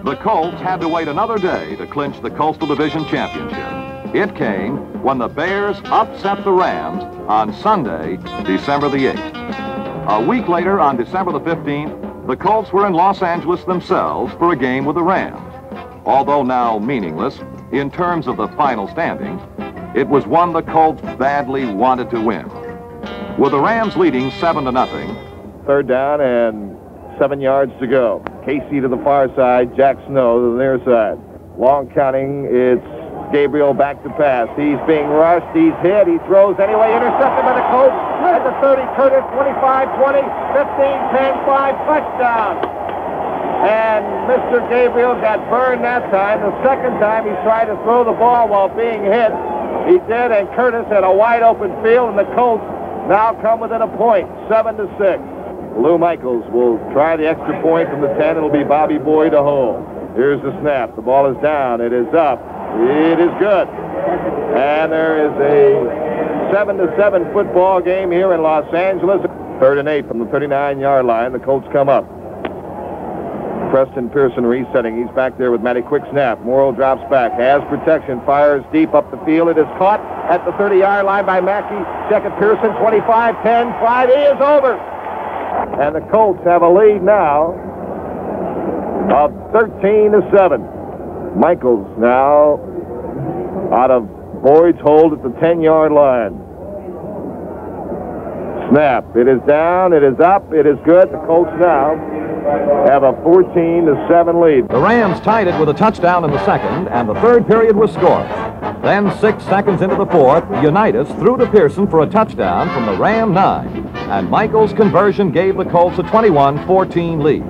The Colts had to wait another day to clinch the Coastal Division Championship. It came when the Bears upset the Rams on Sunday, December the 8th. A week later, on December the 15th, the Colts were in Los Angeles themselves for a game with the Rams. Although now meaningless in terms of the final standings, it was one the Colts badly wanted to win. With the Rams leading 7-0. Third down and 7 yards to go. Casey to the far side, Jack Snow to the near side. Long counting, it's Gabriel back to pass. He's being rushed, he's hit, he throws anyway, intercepted by the Colts at the 30, Curtis, 25, 20, 15, 10, 5, touchdown. And Mr. Gabriel got burned that time. The second time he tried to throw the ball while being hit. He did, and Curtis had a wide open field, and the Colts now come within a point, 7-6. Lou Michaels will try the extra point from the 10. It'll be Bobby Boyd to hold. Here's the snap. The ball is down. It is up. It is good. And there is a 7-7 football game here in Los Angeles. 3rd and 8 from the 39-yard line. The Colts come up. Preston Pearson resetting. He's back there with Matty. Quick snap. Morrow drops back. Has protection. Fires deep up the field. It is caught at the 30-yard line by Mackey. Check it. Pearson. 25, 10, 5. He is over. And the Colts have a lead now of 13-7. Michaels now out of Boyd's hold at the 10-yard line. Snap. It is down. It is up. It is good. The Colts now have a 14-7 lead. The Rams tied it with a touchdown in the second, and the third period was scored. Then 6 seconds into the fourth, Unitas threw to Pearson for a touchdown from the Ram 9, and Michaels' conversion gave the Colts a 21-14 lead.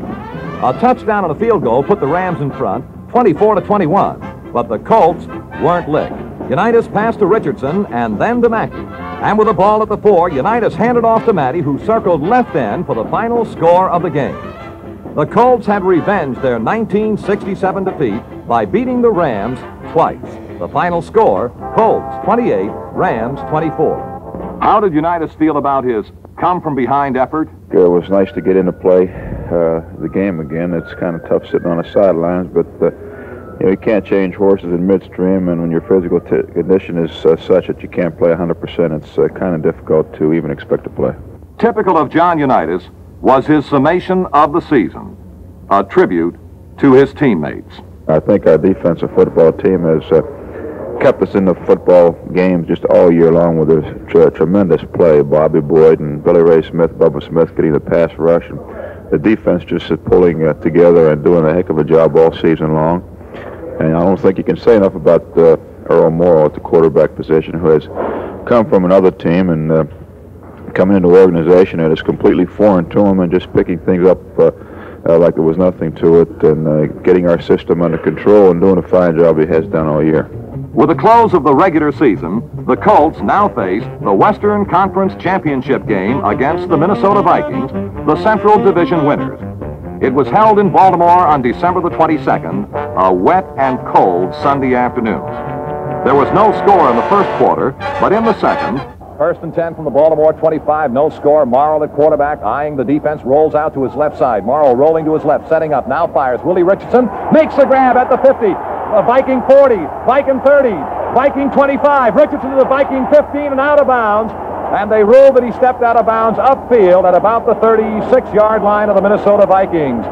A touchdown and a field goal put the Rams in front, 24-21, but the Colts weren't licked. Unitas passed to Richardson and then to Mackey. And with the ball at the 4, Unitas handed off to Matty, who circled left end for the final score of the game. The Colts had revenged their 1967 defeat by beating the Rams twice. The final score, Colts 28, Rams 24. How did Unitas feel about his come-from-behind effort? It was nice to get into play the game again. It's kind of tough sitting on the sidelines, but you can't change horses in midstream, and when your physical condition is such that you can't play 100%, it's kind of difficult to even expect to play. Typical of John Unitas was his summation of the season, a tribute to his teammates. I think our defensive football team has kept us in the football games just all year long with a tremendous play. Bobby Boyd and Billy Ray Smith, Bubba Smith getting the pass rush, and the defense just pulling together and doing a heck of a job all season long. And I don't think you can say enough about Earl Morrow at the quarterback position, who has come from another team and coming into an organization that is completely foreign to him and just picking things up like there was nothing to it, and getting our system under control and doing a fine job he has done all year. With the close of the regular season, the Colts now face the Western Conference Championship game against the Minnesota Vikings, the Central Division winners. It was held in Baltimore on December the 22nd, a wet and cold Sunday afternoon. There was no score in the first quarter, but in the second, 1st and 10 from the Baltimore 25, no score. Morrow at quarterback, eyeing the defense, rolls out to his left side. Morrow rolling to his left, setting up, now fires. Willie Richardson makes the grab at the 50. Viking 40, Viking 30, Viking 25. Richardson to the Viking 15 and out of bounds. And they ruled that he stepped out of bounds upfield at about the 36-yard line of the Minnesota Vikings.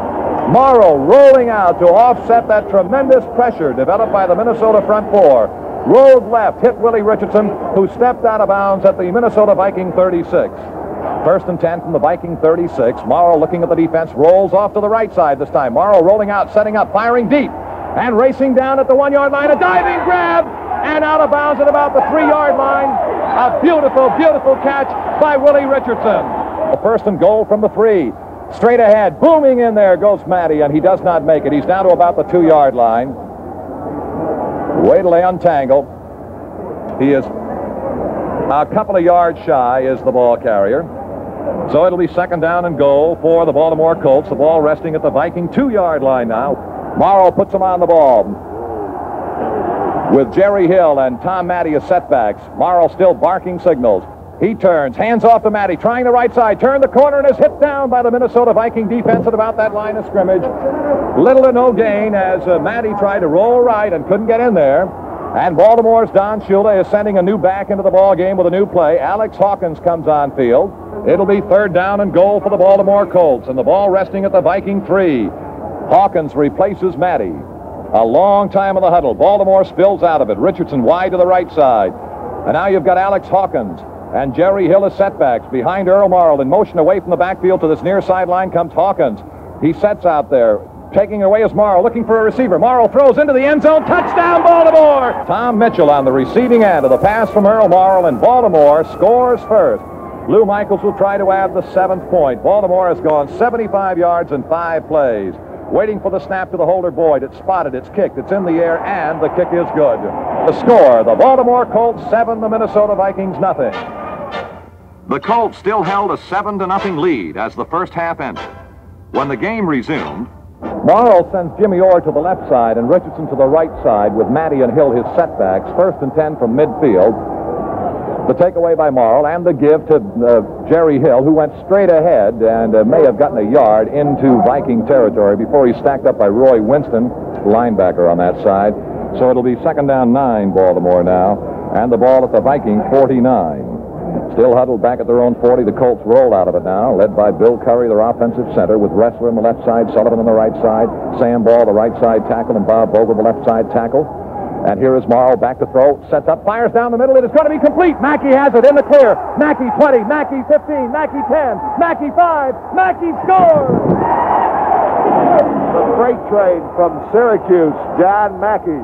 Morrow rolling out to offset that tremendous pressure developed by the Minnesota front four. Rolled left, hit Willie Richardson, who stepped out of bounds at the Minnesota Viking 36. 1st and 10 from the Viking 36. Morrow looking at the defense, rolls off to the right side this time. Morrow rolling out, setting up, firing deep, and racing down at the 1-yard line. A diving grab, and out of bounds at about the 3-yard line. A beautiful, beautiful catch by Willie Richardson. The 1st and goal from the 3. Straight ahead, booming in there goes Matty, and he does not make it. He's down to about the 2-yard line. Wait till they untangle. He is a couple of yards shy, is the ball carrier. So it'll be 2nd down and goal for the Baltimore Colts. The ball resting at the Viking 2-yard line now. Morrow puts him on the ball with Jerry Hill and Tom Matty as setbacks. Morrow still barking signals. He turns, hands off to Matty, trying the right side, turned the corner and is hit down by the Minnesota Viking defense at about that line of scrimmage. Little to no gain as Matty tried to roll right and couldn't get in there. And Baltimore's Don Shula is sending a new back into the ball game with a new play. Alex Hawkins comes on field. It'll be 3rd down and goal for the Baltimore Colts, and the ball resting at the Viking 3. Hawkins replaces Matty. A long time in the huddle. Baltimore spills out of it. Richardson wide to the right side. And now you've got Alex Hawkins. And Jerry Hill is setbacks behind Earl Morrill. In motion away from the backfield to this near sideline comes Hawkins. He sets out there. Taking away is Morrill, looking for a receiver. Morrill throws into the end zone. Touchdown, Baltimore! Tom Mitchell on the receiving end of the pass from Earl Morrill, and Baltimore scores first. Lou Michaels will try to add the 7th point. Baltimore has gone 75 yards in 5 plays. Waiting for the snap to the holder Boyd. It's spotted, it's kicked, it's in the air, and the kick is good. The score, the Baltimore Colts 7, the Minnesota Vikings nothing. The Colts still held a 7-0 lead as the first half ended. When the game resumed, Morrill sends Jimmy Orr to the left side and Richardson to the right side with Matty and Hill his setbacks. 1st and 10 from midfield. The takeaway by Morrill and the give to Jerry Hill, who went straight ahead and may have gotten a yard into Viking territory before he stacked up by Roy Winston, linebacker on that side. So it'll be 2nd down 9, Baltimore now, and the ball at the Viking 49. Still huddled back at their own 40. The Colts roll out of it now, led by Bill Curry, their offensive center, with Ressler on the left side, Sullivan on the right side, Sam Ball, the right side tackle, and Bob Bogle, the left side tackle. And here is Morrill back to throw, sets up, fires down the middle. It is going to be complete. Mackey has it in the clear. Mackey 20, Mackey 15, Mackey 10, Mackey 5, Mackey scores! The freight train from Syracuse, John Mackey,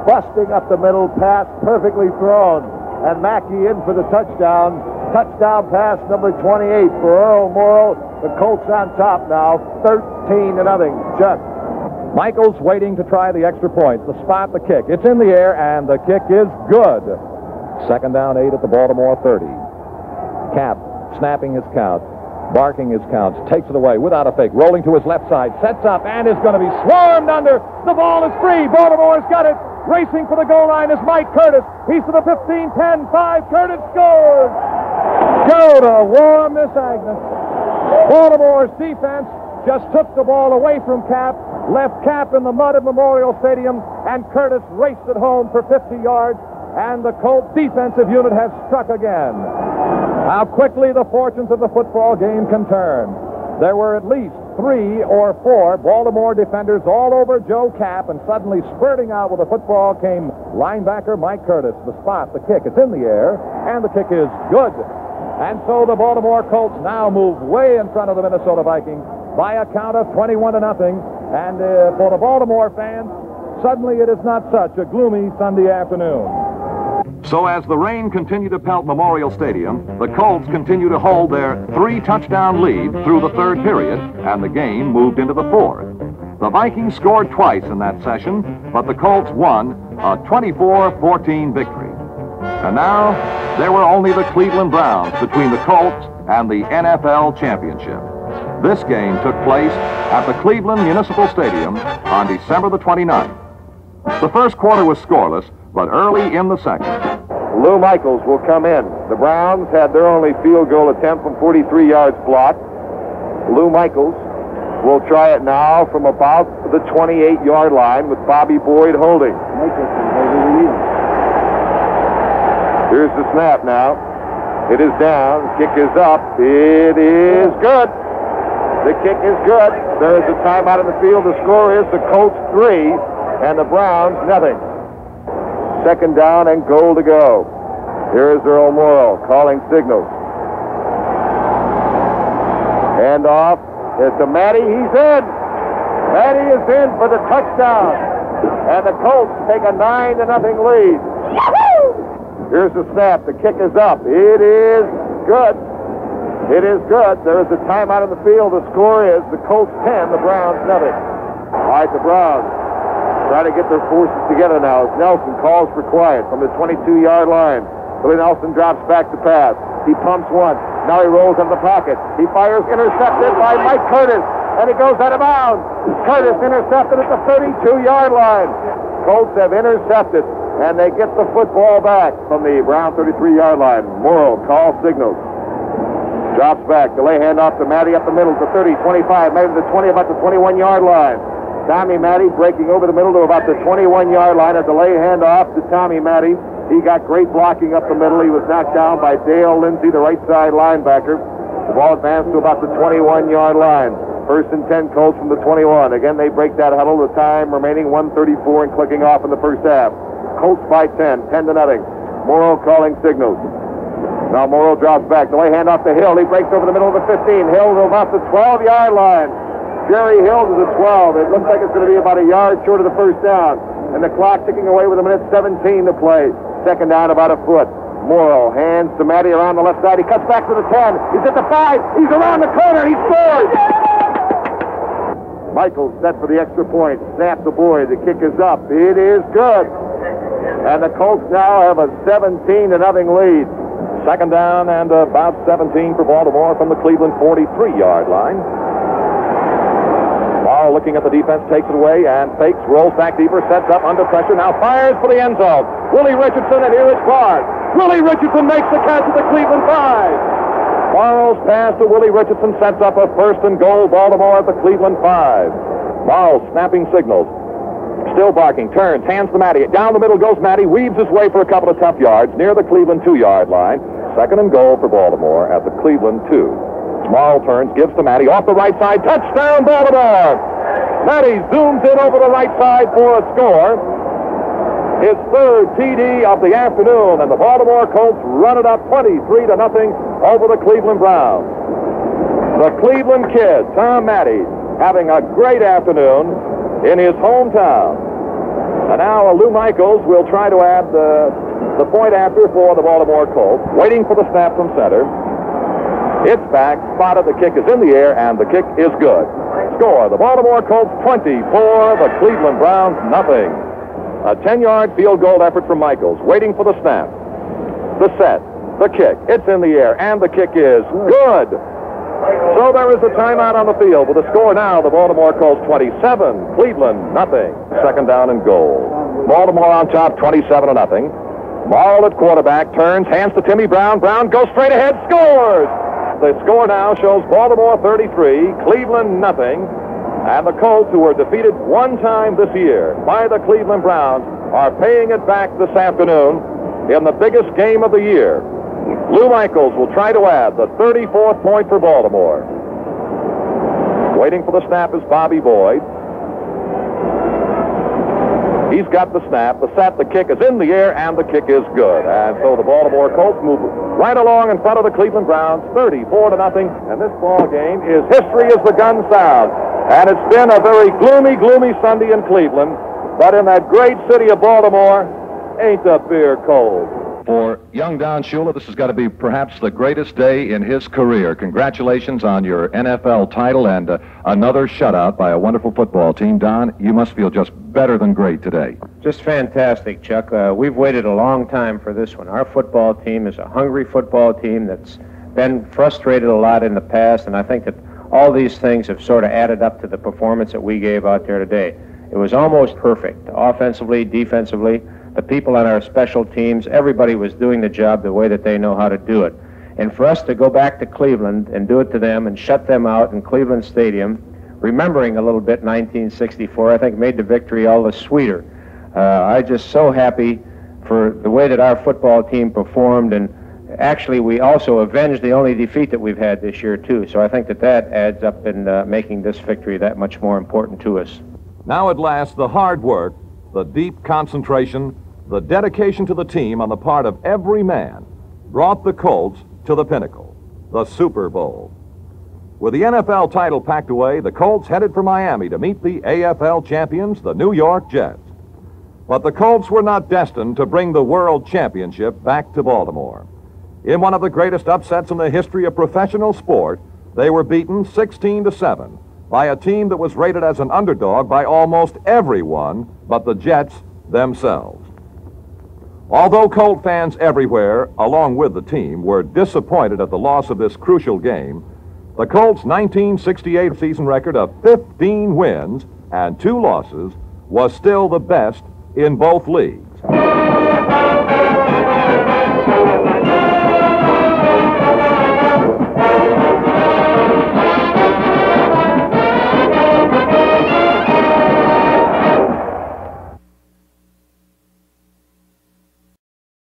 busting up the middle, pass perfectly thrown. And Mackey in for the touchdown. Touchdown pass number 28 for Earl Morrill. The Colts on top now, 13-0. Chuck. Michaels waiting to try the extra point. The spot, the kick. It's in the air, and the kick is good. 2nd down 8 at the Baltimore 30. Cap snapping his count, barking his counts, takes it away without a fake, rolling to his left side, sets up, and is going to be swarmed under. The ball is free. Baltimore's got it. Racing for the goal line is Mike Curtis. He's to the 15, 10, 5. Curtis scores. Go to war, Miss Agnes. Baltimore's defense just took the ball away from Cap, left Cap in the mud of Memorial Stadium, and Curtis raced it home for 50 yards, and the Colts defensive unit has struck again. How quickly the fortunes of the football game can turn. There were at least 3 or 4 Baltimore defenders all over Joe Cap, and suddenly spurting out with the football came linebacker Mike Curtis. The spot, the kick, it's in the air, and the kick is good. And so the Baltimore Colts now move way in front of the Minnesota Vikings by a count of 21-0. And for the Baltimore fans, suddenly it is not such a gloomy Sunday afternoon. so as the rain continued to pelt Memorial Stadium, the Colts continued to hold their 3-touchdown lead through the 3rd period, and the game moved into the 4th. The Vikings scored twice in that session, but the Colts won a 24-14 victory. And now, there were only the Cleveland Browns between the Colts and the NFL championship. This game took place at the Cleveland Municipal Stadium on December the 29th. The first quarter was scoreless, but early in the second, Lou Michaels will come in. The Browns had their only field goal attempt from 43 yards blocked. Lou Michaels will try it now from about the 28-yard line with Bobby Boyd holding. Here's the snap now. It is down. Kick is up. It is good. The kick is good. There is a timeout in the field. The score is the Colts 3 and the Browns nothing. Second down and goal to go. Here is Earl Morrill calling signals. Hand off. It's to Matty. He's in. Matty is in for the touchdown. And the Colts take a 9-0 lead. Here's the snap. The kick is up. It is good. It is good. There is a timeout in the field. The score is the Colts 10, the Browns nothing. All right, the Browns try to get their forces together now as Nelson calls for quiet from the 22-yard line. Billy Nelson drops back to pass. He pumps one. Now he rolls in the pocket. He fires, intercepted by Mike Curtis, and it goes out of bounds. Curtis intercepted at the 32-yard line. Colts have intercepted And they get the football back from the Brown 33-yard line. Morrow calls signals. Drops back. Delay handoff to Matty up the middle to 30, 25, maybe the 20, about the 21-yard line. Tommy Matty breaking over the middle to about the 21-yard line. A delay handoff to Tommy Matty. He got great blocking up the middle. He was knocked down by Dale Lindsay, the right side linebacker. The ball advanced to about the 21-yard line. First and 10 Colts from the 21. Again, they break that huddle. The time remaining 1:34 and clicking off in the first half. Colts by 10, 10-0. Morrow calling signals. Now Morrow drops back. Delay handoff to Hill. He breaks over the middle of the 15. Hill to about the 12-yard line. Jerry Hill to the 12. It looks like it's going to be about a yard short of the first down. And the clock ticking away with 1:17 to play. Second down about a foot. Morrow hands to Matty around the left side. He cuts back to the 10. He's at the 5. He's around the corner. He scores! Michaels set for the extra point. Snaps the boy. The kick is up. It is good. And the Colts now have a 17-0 lead. Second down and about 17 for Baltimore from the Cleveland 43-yard line. Morrow looking at the defense, takes it away and fakes, rolls back deeper, sets up under pressure, now fires for the end zone. Willie Richardson, and here is Clark. Willie Richardson makes the catch at the Cleveland 5. Morrow's pass to Willie Richardson sets up a first and goal, Baltimore at the Cleveland 5. Morrow snapping signals. Still barking, turns, hands to Matty. Down the middle goes Matty, weaves his way for a couple of tough yards near the Cleveland 2-yard line. Second and goal for Baltimore at the Cleveland 2. Morrow turns, gives to Matty, off the right side, touchdown Baltimore! Matty zooms in over the right side for a score. His third TD of the afternoon, and the Baltimore Colts run it up 23-0 over the Cleveland Browns. The Cleveland kid, Tom Matty, having a great afternoon in his hometown. And now Lou Michaels will try to add the point after for the Baltimore Colts, waiting for the snap from center. It's back, spotted, the kick is in the air, and the kick is good. Score, the Baltimore Colts 24, the Cleveland Browns nothing. A 10-yard field goal effort from Michaels, waiting for the snap. The set, the kick, it's in the air, and the kick is good. So there is a timeout on the field with a score now, the Baltimore Colts 27, Cleveland nothing. Second down and goal. Baltimore on top, 27-0. Morrow at quarterback, turns, hands to Timmy Brown. Brown goes straight ahead, scores! The score now shows Baltimore 33, Cleveland nothing. And the Colts, who were defeated one time this year by the Cleveland Browns, are paying it back this afternoon in the biggest game of the year. Lou Michaels will try to add the 34th point for Baltimore. Waiting for the snap is Bobby Boyd. He's got the snap, the set, the kick is in the air, and the kick is good. And so the Baltimore Colts move right along in front of the Cleveland Browns, 34-0. And this ball game is history as the gun sounds. And it's been a very gloomy Sunday in Cleveland. But in that great city of Baltimore, ain't the beer cold. For young Don Shula, this has got to be perhaps the greatest day in his career. Congratulations on your NFL title and another shutout by a wonderful football team. Don, you must feel just better than great today. Just fantastic, Chuck. We've waited a long time for this one. Our football team is a hungry football team that's been frustrated a lot in the past, and I think that all these things have sort of added up to the performance that we gave out there today. It was almost perfect, offensively, defensively. The people on our special teams, everybody was doing the job the way that they know how to do it. And for us to go back to Cleveland and do it to them and shut them out in Cleveland Stadium, remembering a little bit 1964, I think made the victory all the sweeter. I'm just so happy for the way that our football team performed, and actually we also avenged the only defeat that we've had this year too. So I think that that adds up in making this victory that much more important to us. Now at last, the hard work, the deep concentration, the dedication to the team on the part of every man brought the Colts to the pinnacle, the Super Bowl. With the NFL title packed away, the Colts headed for Miami to meet the AFL champions, the New York Jets. But the Colts were not destined to bring the World Championship back to Baltimore. In one of the greatest upsets in the history of professional sport, they were beaten 16-7 by a team that was rated as an underdog by almost everyone but the Jets themselves. Although Colt fans everywhere, along with the team, were disappointed at the loss of this crucial game, the Colts' 1968 season record of 15 wins and 2 losses was still the best in both leagues. So.